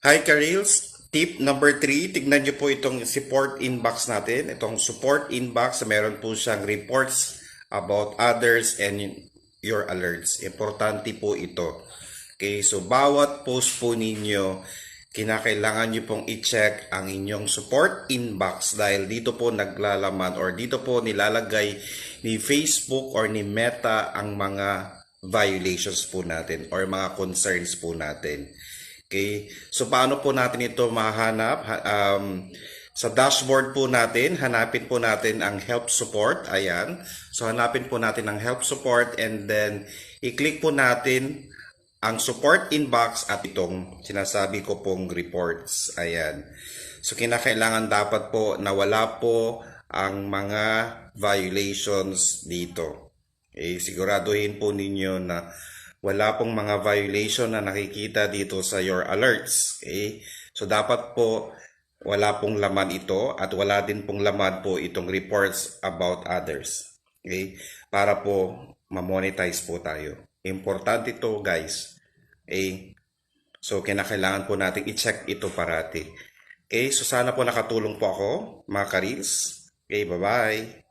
Hi Karils, tip number 3, tignan nyo po itong support inbox natin. Itong support inbox, meron po siyang reports about others and your alerts. Importante po ito. Okay, so bawat post po ninyo, kinakailangan nyo pong i-check ang inyong support inbox dahil dito po naglalaman or dito po nilalagay ni Facebook or ni Meta ang mga violations po natin or mga concerns po natin. Okay, so paano po natin ito mahanap? Sa dashboard po natin, hanapin po natin ang help support. Ayan. So hanapin po natin ang help support and then i-click po natin ang support inbox at itong sinasabi ko pong reports. Ayan. So kinakailangan dapat po na wala po ang mga violations dito. Okay, siguraduhin po ninyo na wala pong mga violation na nakikita dito sa your alerts. Okay? So dapat po wala pong laman ito at wala din pong laman po itong reports about others. Okay? Para po ma-monetize po tayo. Importante ito guys. Okay? So kinakailangan po natin i-check ito parati. Okay? So sana po nakatulong po ako mga karils. Okay, bye-bye.